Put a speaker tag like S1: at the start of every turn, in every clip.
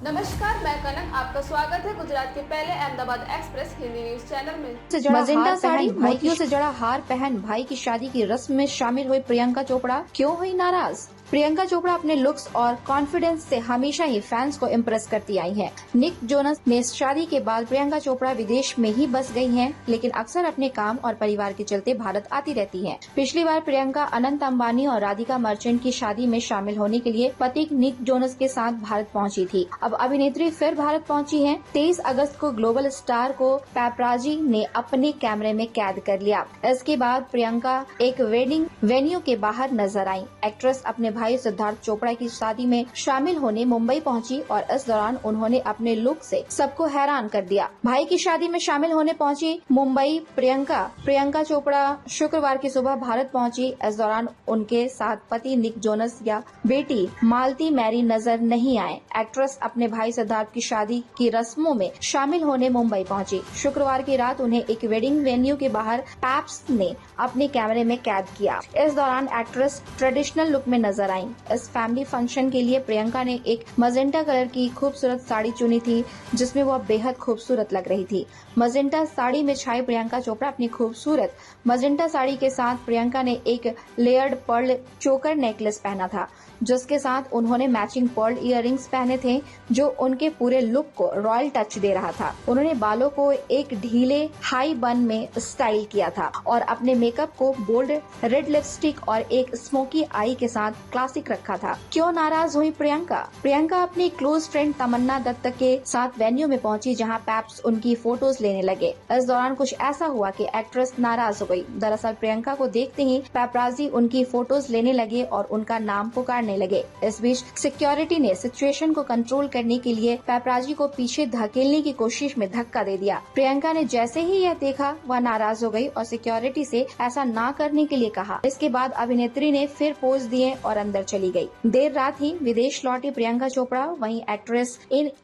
S1: नमस्कार, मैं कनक। आपका स्वागत है गुजरात के पहले Ahmedabad express Hindi news channel में।
S2: मजेंटा साड़ी, मोतियों से जड़ा हार पहन भाई की शादी की रस्म में शामिल हुई प्रियंका चोपड़ा क्यों हुई नाराज? प्रियंका चोपड़ा अपने लुक्स और कॉन्फिडेंस से हमेशा ही फैंस को इम्प्रेस करती आई हैं। निक जोनस ने शादी के बाद प्रियंका चोपड़ा विदेश में ही बस गई हैं, लेकिन अक्सर अपने काम और परिवार के चलते भारत आती रहती हैं। पिछली बार प्रियंका अनंत अंबानी और राधिका मर्चेंट की शादी में शामिल होने के लिए पति निक जोनस के साथ भारत पहुंची थी। अब अभिनेत्री फिर भारत पहुंची है। 23 अगस्त को ग्लोबल स्टार को पैपराजी ने अपने कैमरे में कैद कर लिया। इसके बाद प्रियंका एक वेडिंग वेन्यू के बाहर नजर आई। एक्ट्रेस अपने भाई सिद्धार्थ चोपड़ा की शादी में शामिल होने मुंबई पहुंची और इस दौरान उन्होंने अपने लुक से सबको हैरान कर दिया। भाई की शादी में शामिल होने पहुंची मुंबई प्रियंका चोपड़ा शुक्रवार की सुबह भारत पहुंची। इस दौरान उनके साथ पति निक जोनस या बेटी मालती मैरी नजर नहीं आए। एक्ट्रेस अपने भाई सिद्धार्थ की शादी की रस्मों में शामिल होने मुंबई पहुंची। शुक्रवार की रात उन्हें एक वेडिंग वेन्यू के बाहर पैप्स ने अपने कैमरे में कैद किया। इस दौरान एक्ट्रेस ट्रेडिशनल लुक में नजर आई। इस फैमिली फंक्शन के लिए प्रियंका ने एक मजेंटा कलर की खूबसूरत साड़ी चुनी थी, जिसमें वह बेहद खूबसूरत लग रही थी। मजेंटा साड़ी में छाई प्रियंका चोपड़ा अपनी खूबसूरत मजेंटा साड़ी के साथ प्रियंका ने एक लेयर्ड पर्ल चोकर नेकलेस पहना था, जिसके साथ उन्होंने मैचिंग पर्ल इयररिंग्स पहने थे, जो उनके पूरे लुक को रॉयल टच दे रहा था। उन्होंने बालों को एक ढीले हाई बन में स्टाइल किया था और अपने मेकअप को बोल्ड रेड लिपस्टिक और एक स्मोकी आई के साथ क्लासिक रखा था। क्यों नाराज हुई प्रियंका अपनी क्लोज फ्रेंड तमन्ना दत्त के साथ वेन्यू में पहुंची, जहां पैप्स उनकी फोटोज लेने लगे। इस दौरान कुछ ऐसा हुआ कि एक्ट्रेस नाराज हो गई। दरअसल प्रियंका को देखते ही पैपराजी उनकी फोटोज लेने लगे और उनका नाम पुकारने लगे। इस बीच सिक्योरिटी ने सिचुएशन को कंट्रोल करने के लिए पैपराजी को पीछे धकेलने की कोशिश में धक्का दे दिया। प्रियंका ने जैसे ही यह देखा, वह नाराज हो गई और सिक्योरिटी से ऐसा ना करने के लिए कहा। इसके बाद अभिनेत्री ने फिर पोज दिए और अंदर चली गई। देर रात ही विदेश लौटी प्रियंका चोपड़ा। वहीं एक्ट्रेस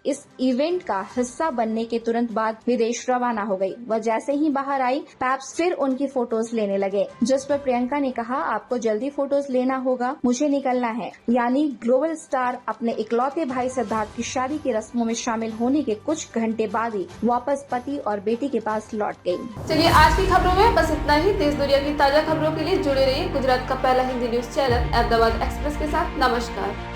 S2: इस इवेंट का हिस्सा बनने के तुरंत बाद विदेश रवाना हो गई। वह जैसे ही बाहर आई, पैप्स फिर उनकी फोटोज लेने लगे, जिस पर प्रियंका ने कहा, आपको जल्दी फोटोज लेना होगा, मुझे निकलना है। यानी ग्लोबल स्टार अपने इकलौते भाई सिद्धार्थ की शादी की रस्मों में शामिल होने के कुछ घंटे बाद ही वापस पति और बेटी के पास लौट गयी।
S1: चलिए, आज की खबरों में बस इतना ही। देश दुनिया की ताजा खबरों के लिए जुड़े रहिए गुजरात का पहला Hindi news channel Ahmedabad express के साथ। नमस्कार।